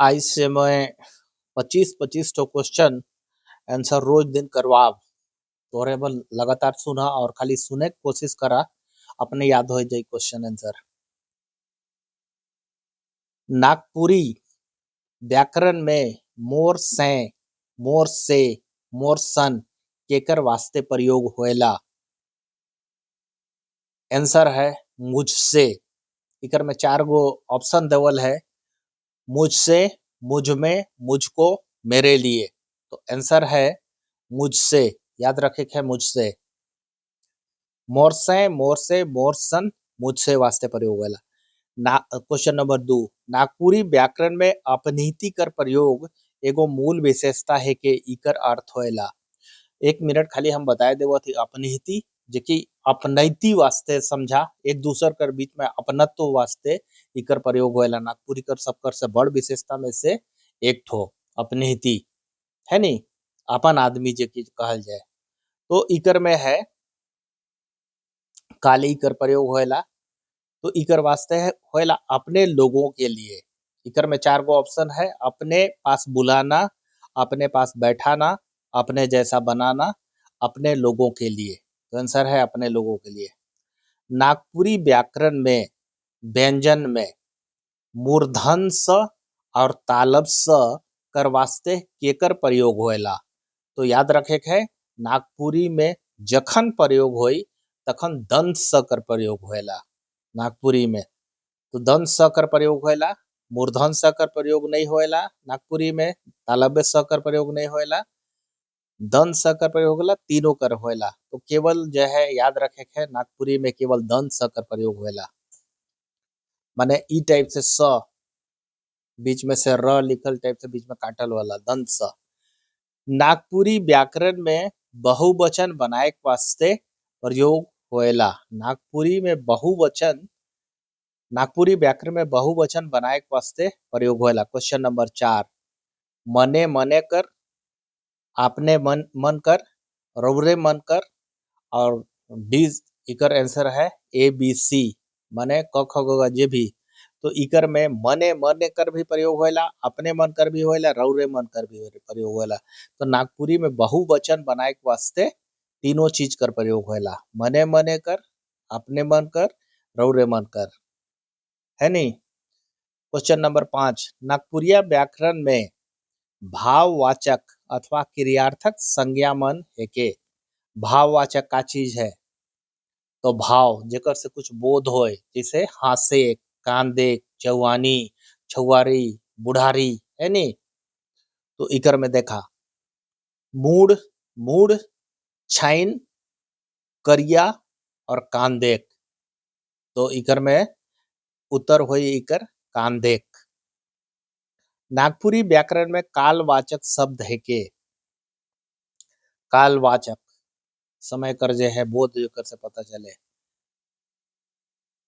आज से मैं 25-25 ठो क्वेश्चन आंसर रोज दिन करवाब तोरे बर लगातार सुना और खाली सुने के कोशिश करा अपने याद हो जाई क्वेश्चन आंसर। नागपुरी व्याकरण में मोर से, मोर से, मोर सन केकर वास्ते प्रयोग होएला। आंसर है मुझसे। इकर में 4 गो ऑप्शन देवल है, मुझसे, मुझ में, मुझको, मेरे लिए। तो आंसर है मुझसे, याद रखे है मुझसे। मोर से, मोर सन, मुझसे वास्ते प्रयोग होला। क्वेश्चन नंबर 2, नागपुरी व्याकरण में अपनिहिति कर प्रयोग एगो मूल विशेषता है कि इकर अर्थ होएला। 1 मिनट खाली हम बताए देवत ही अपनिहिति जेकि अपनैति वास्ते समझा, एक दूसर कर बीच में अपनत्व वास्ते इकर प्रयोग होएला। नागपुरी कर सबकर से बड़ विशेषता में से एक ठो अपनिहिति है नी, अपन आदमी जेकि कहल जाए। तो इकर में है काली इकर प्रयोग होएला, तो इकर वास्ते है होएला अपने लोगों के लिए। इकर में 4 गो ऑप्शन है, अपने पास बुलाना, अपने पास बैठाना, अपने जैसा बनाना, अपने लोगों के लिए। तो आंसर है अपने लोगों के लिए। नागपुरी व्याकरण में व्यंजन में मूर्धन स और तालब स कर वास्ते केकर प्रयोग होएला। तो याद रखे है नागपुरी में जखन प्रयोग होई तखन दंत स कर प्रयोग होएला नागपुरी में। तो दंत स कर प्रयोग होएला, मूर्धन स कर प्रयोग नहीं होएला नागपुरी में, तालव्य स कर प्रयोग नहीं होएला, दंत स कर प्रयोग होला, तीनों कर होएला। तो केवल जो है याद रखे है नागपुरी में केवल दंत स कर प्रयोग होएला, माने ई टाइप से स बीच में से र लिखल टाइप से बीच में काटल वाला दंत स। नागपुरी व्याकरण में बहुवचन बनाए के वास्ते प्रयोग होएला। नागपुरी व्याकरण में बहुवचन बनाए के वास्ते प्रयोग होएला। क्वेश्चन नंबर 4, मने मने कर, आपने मन मन कर, रौरे मन कर और डी इकर आंसर है ए बी सी, मने क ख ग घ जे भी। तो इकर में मने मने कर भी प्रयोग होएला, अपने मन कर भी होएला, रौरे मन कर भी प्रयोग होएला। तो नागपुरी में बहुवचन बनाए के वास्ते तीनों चीज कर प्रयोग होएला, मने मने कर, अपने मन कर, रौरे मन कर, है नी। क्वेश्चन नंबर 5, नागपुरिया व्याकरण में भाववाचक अथवा क्रियार्थक संज्ञा मन है के। भाववाचक का चीज है, तो भाव जेकर से कुछ बोध होए, जैसे हासे, कांदे, चौवानी, छुआरी, बुढ़ारी, है नी। तो इकर में देखा मूड, मूड, छाइन, करिया और कांदेक। तो इकर में उत्तर होई इकर कांदेक। नागपुरी व्याकरण में कालवाचक शब्द है के। कालवाचक समय कर जे है बोध जेकर से पता चले,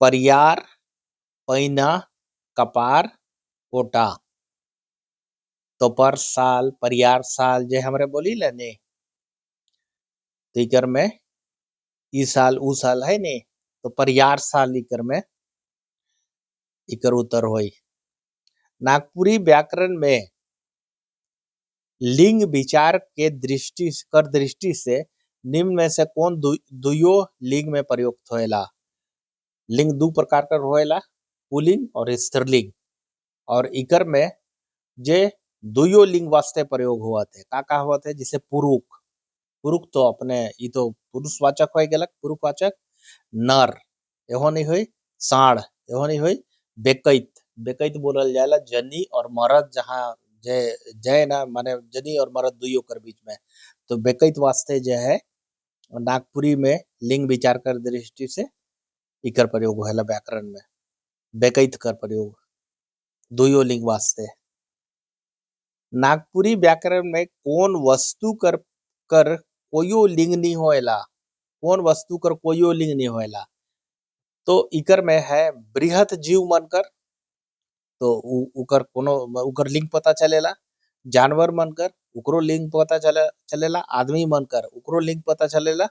परियार, पैना, कपार, कोटा। तो पर साल, परियार साल जे हमरे बोली लेने, तो इकर में ई साल उ साल है ने, तो परियार साल इकर में इकर उत्तर होई। नागपुरी व्याकरण में लिंग विचार के दृष्टि से निम्न में से कौन दुयो लिंग में प्रयुक्त होएला। लिंग 2 प्रकार का होएला, पुल्लिंग और स्त्रीलिंग। और इकर में जे दुयो लिंग वास्ते प्रयोग हुआ थे, का हुआ थे, जैसे पुरुष, पुरुष तो अपने ये तो पुरुषवाचक हो गेलक, पुरुषवाचक। नर एहो नहीं हुई, साढ़ एहो नहीं हुई, बेकैत, बेकैत बोलल जाला जनी और मर्द जहाँ जय जय ना माने जनी और मर्द दुइयो कर बीच में। तो बेकैत वास्ते जो है नागपुरी में लिंग विचार कर दृष्टि से इकर प्रयोग होएला व्याकरण में, बेकैत कर प्रयोग दुइयो लिंग वास्ते। नागपुरी व्याकरण में कौन वस्तु कर कर कोयो लिंग नहीं होएला, कौन वस्तु कर कोयो लिंग नहीं होएला। तो इकर में है बृहत जीव मन कर, तो उकर कोनो उकर लिंग पता चलेला। जानवर मन कर उकरो लिंग पता चलेला, आदमी मन कर उकरो लिंग पता चलेला।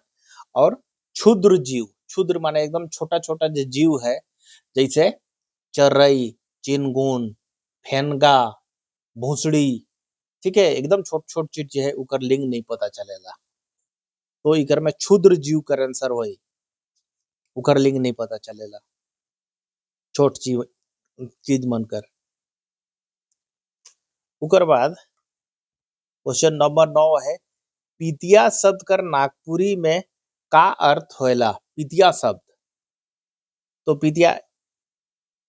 और क्षुद्र जीव, क्षुद्र माने एकदम छोटा छोटा जो जीव है, जैसे चरई, चिनगुन, फेनगा, भूसड़ी, ठीक है, एकदम छोट छोट चीज जो है उकर लिंग नहीं पता चलेला, तो इकर में क्षुद्र जीव कर आंसर होई, उकर लिंग नहीं पता चलेला, छोट जीव चीज मन कर। उकर बाद क्वेश्चन नंबर 9 है, पितिया शब्द कर नागपुरी में का अर्थ होएला? पितिया शब्द, तो पितिया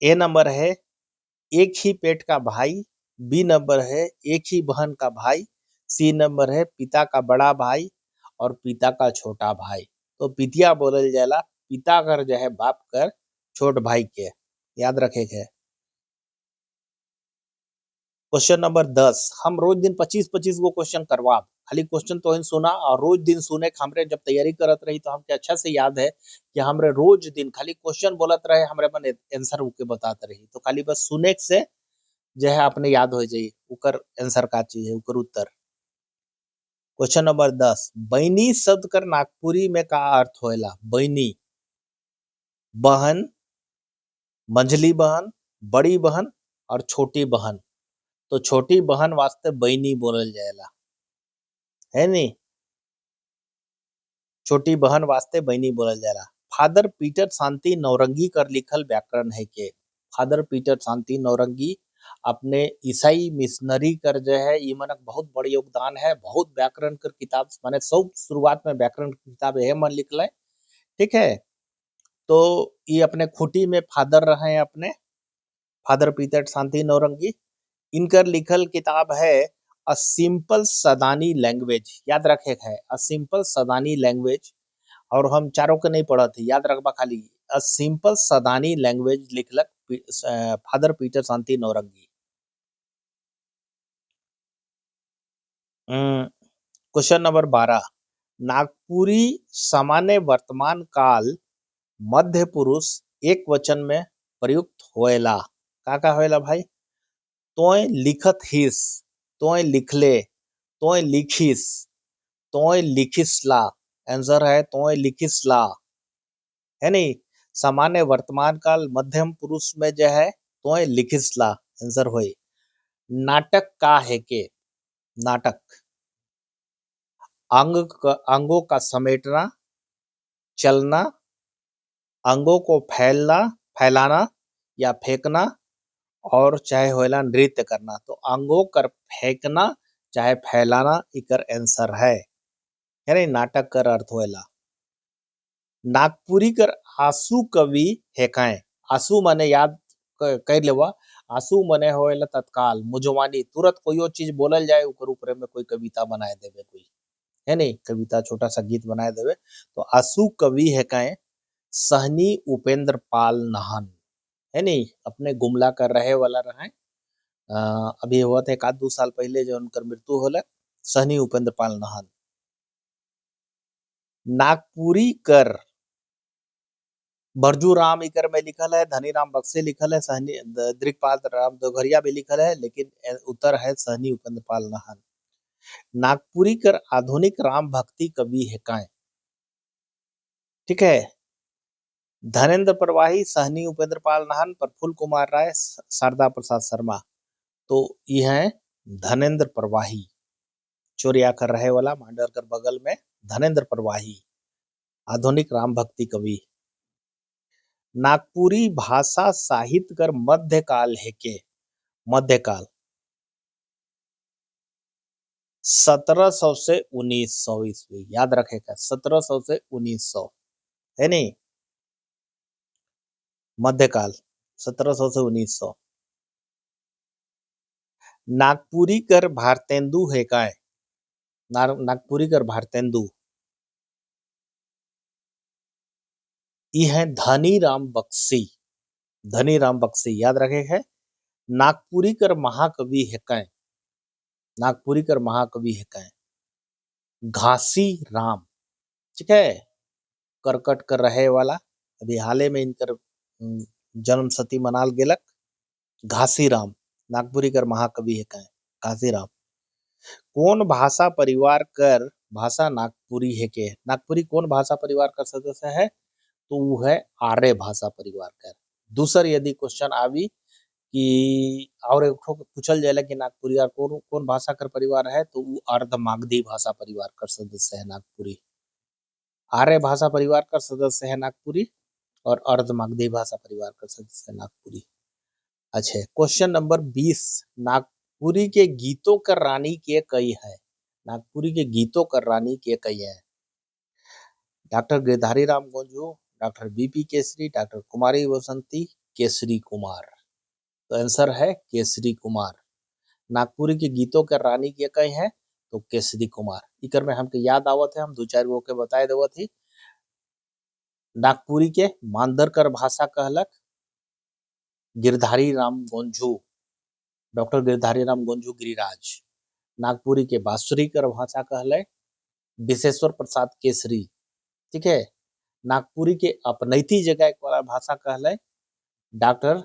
ए नंबर है एक ही पेट का भाई, बी नंबर है एक ही बहन का भाई, सी नंबर है पिता का बड़ा भाई और पिता का छोटा भाई। तो पितिया बोलल जाला पिता कर जो है बाप कर छोट भाई के, याद रखे के। क्वेश्चन नंबर 10, हम रोज दिन 25-25 गो क्वेश्चन करवाब, खाली क्वेश्चन तो सुना और रोज दिन सुने के हमरे जब तैयारी करत रही तो हमके अच्छा से याद है कि हमरे रोज दिन खाली क्वेश्चन बोलत रहे, हमरे मन आंसर के बताते रही, तो खाली बस सुने से जो है अपने याद हो जाई उकर आंसर का चीज है, उकर उत्तर। क्वेश्चन नंबर 10, बहनी शब्द कर नागपुरी में का अर्थ होएला? बहनी, बहन, मंझली बहन, बड़ी बहन और छोटी बहन। तो छोटी बहन वास्ते बहनी बोलल जाएला, है नी, छोटी बहन वास्ते बहनी बोलल जाला। फादर पीटर शांति नौरंगी कर लिखल व्याकरण है के? फादर पीटर शांति नौरंगी अपने ईसाई मिशनरी कर जो है ये मनक बहुत बड़ योगदान है, बहुत व्याकरण कर किताब माने सब शुरुआत में व्याकरण की किताब है मन लिखल है, ठीक है। तो ये अपने खूटी में फादर रहे अपने, फादर पीटर शांति नौरंगी, इनकर लिखल किताब है अ सिंपल सदानी लैंग्वेज, याद रखे है अ सिंपल सदानी लैंग्वेज, और हम चारों के नहीं पढ़ा थे, याद रखबा खाली अ सिंपल सदानी लैंग्वेज लिखलक फादर पीटर शांति नौरंगी। क्वेश्चन नंबर 12, नागपुरी सामान्य वर्तमान काल मध्य पुरुष एक वचन में प्रयुक्त होएला, का होएला भाई? तोय लिखत हिस, तोय लिखले, तोय लिखिस, तोय लिखिसला, आंसर है तोय लिखिसला, है नहीं। सामान्य वर्तमान काल मध्यम पुरुष में जो है तोय लिखिसला आंसर होई। नाटक का है के? नाटक अंगों का समेटना, चलना, अंगों को फैलाना या फेंकना, और चाहे होएला नृत्य करना। तो अंगों कर फेंकना चाहे फैलाना इकर आंसर है, यानी नाटक कर अर्थ होएला। नागपुरी कर आंसू कवि हेकाए? आंसू माने याद कर लेवा, आंसू माने होएला तत्काल मुजवानी, तुरंत कोई चीज बोलल जाए ऊपर ऊपर में कोई कविता बनाए देवे कोई, है नहीं, कविता छोटा सा गीत बनाए देवे, तो आंसू कवि हेकाए सहनी उपेंद्र पाल नाहन, है नहीं, अपने गुमला कर रहे वाला रहे, अभी हुआ था एक आध 2 साल पहले जो उनकर मृत्यु होला, सहनी उपेंद्र पाल नाहन। नागपुरी कर बरजू राम इकर में लिखल है, धनी राम बक्से लिखल है, सहनी दृक्पाल राम दोघरिया भी लिखल है, लेकिन उत्तर है सहनी उपेंद्र पाल नाहन। नागपुरी कर आधुनिक राम भक्ति कवि है काए? ठीक है, धनेन्द्र प्रवाही, सहनी उपेंद्र पाल नाहन, प्रफुल्ल कुमार राय, शारदा प्रसाद शर्मा। तो ये है धनेन्द्र प्रवाही, चोरिया कर रहे वाला मांडर कर बगल में धनेन्द्र प्रवाही, आधुनिक राम भक्ति कवि। नागपुरी भाषा साहित्य कर मध्यकाल है के? मध्यकाल 1700 से 1900 ईस्वी, याद रखेगा 1700 से 1900, है नहीं, मध्यकाल 1700 से 1900। नागपुरी कर भारतेंदु है काय? नागपुरी कर भारतेंदु ये है धनी राम बक्सी, धनी राम बक्सी, याद रखे है। नागपुरी कर महाकवि है काय? नागपुरी कर महाकवि है काय? घासी राम, ठीक है, करकट कर रहे वाला, अभी हाले में इनकर जन्म शती मनाल गेलक, घासी राम नागपुरी कर महाकवि है काय? घासी राम। कौन भाषा परिवार कर भाषा नागपुरी है के? नागपुरी कौन भाषा परिवार का सदस्य है? तो वो है आर्य भाषा परिवार कर। दूसर यदि क्वेश्चन आवी कि और एक ठो पूछल जाएला कि नागपुरी और कौन कौन भाषा कर परिवार है, तो वो अर्धमागधी भाषा परिवार कर सदस्य है नागपुरी। आर्य भाषा परिवार का सदस्य है नागपुरी और अर्धमागधी भाषा परिवार का सदस्य है नागपुरी। अच्छा, क्वेश्चन नंबर 20, नागपुरी के गीतों का रानी के कई है। नागपुरी के गीतों का रानी के कई है। Doctor Girdhari Ram Gonju, doctor B P Kesari, doctor Kumari Basanti, Kesari Kumar. तो आंसर है केसरी कुमार। नागपुरी के गीतों के रानी के कई है तो केसरी कुमार। इकर में हमके याद आवत है, हम दो चार गो के बताए देवत ही। नागपुरी के मांदरकर भाषा कहलक गिरधारी राम गोंझू, डॉक्टर गिरधारी राम गोंझू गिरिराज। नागपुरी के बांसुरी कर भाषा कहले विशेश्वर प्रसाद केसरी। ठीक है। नागपुरी के अपनैती जगह वाला भाषा कहले डॉक्टर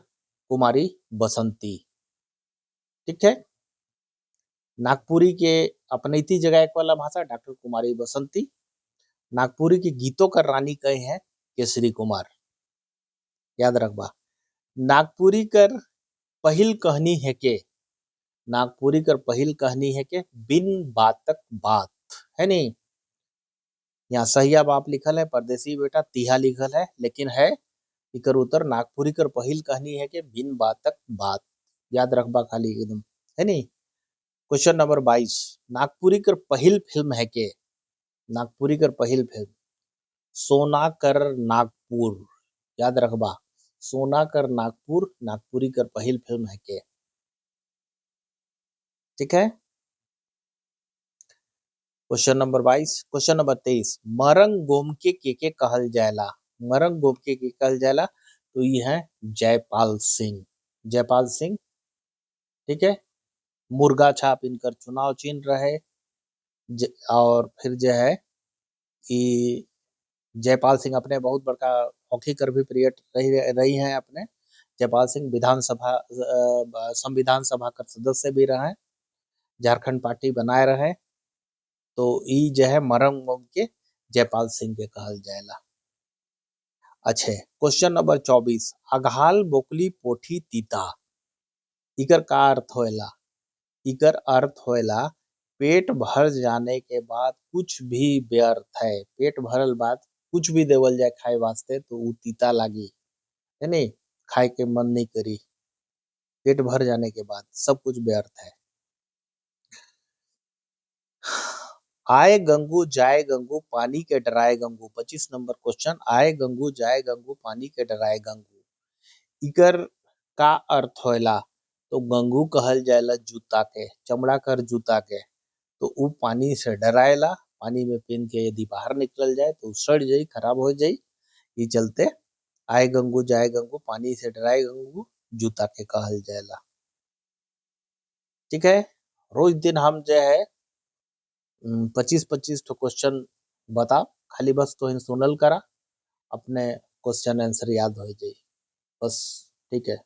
कुमारी बसंती। ठीक है। नागपुरी के अपनैती जगह वाला भाषा डॉक्टर कुमारी बसंती। नागपुरी के गीतों का रानी कहे हैं केसरी कुमार। याद रखबा। नागपुरी कर पहिल कहनी है के, नागपुरी कर पहिल कहनी है के बिन बातक बात है नहीं। यहाँ सहिया बाप लिखल है, परदेसी बेटा तिहा लिखल है, लेकिन है इकर उत्तर नागपुरी कर पहिल कहनी है के बिन बातक बात। याद रखबा खाली एकदम, है नहीं। क्वेश्चन नंबर 22, नागपुरी कर पहिल फिल्म है के, नागपुरी कर पहिल फिल्म सोना कर नागपुर। याद रखबा, सोना कर नागपुर नागपुरी कर पहिल फिल्म है के। ठीक है। Question number 22। Question number 23, Marang Gomke के कहल जाएला। मरंग गोमके के कहल जाएला तो ये है जयपाल सिंह। जयपाल सिंह। ठीक है। मुर्गा छाप इनकर चुनाव चिन्ह रहे। और फिर जो है कि जयपाल सिंह अपने बहुत बड़का हॉकी कर भी पीरियड रही हैं अपने। जयपाल सिंह विधानसभा संविधान सभा का सदस्य भी रहे, झारखंड पार्टी बनाए रहे। तो ई जो है मरंग गोम के जयपाल सिंह के कहल जाएला। अच्छे, क्वेश्चन नंबर 24, अघाल बोकली पोठी तीता। इकर का अर्थ होएला? इकर अर्थ होएला पेट भर जाने के बाद कुछ भी व्यर्थ है। पेट भरल बाद कुछ भी देवल जाए खाए वास्ते तो उ तीता लागी, है नहीं, खाए के मन नहीं करी। पेट भर जाने के बाद सब कुछ व्यर्थ है। आए गंगू जाए गंगू पानी के डराए गंगू। 25 नंबर क्वेश्चन, आए गंगू जाए गंगू पानी के डराए गंगू। इकर का अर्थ होएला? तो गंगू कहल जाएला जूता के, चमड़ा कर जूता के। तो उ पानी से डराएला, पानी में पहन के यदि बाहर निकल जाए तो सड़ जाई, खराब हो जाई। ये चलते आए गंगू जाए गंगू पानी से डराए गंगू जूता के कहल जाएला। ठीक है। रोज दिन हम जो है 25-25 तो क्वेश्चन बता, खाली बस तो सुनल करा, अपने क्वेश्चन आंसर याद हो जाई बस। ठीक है।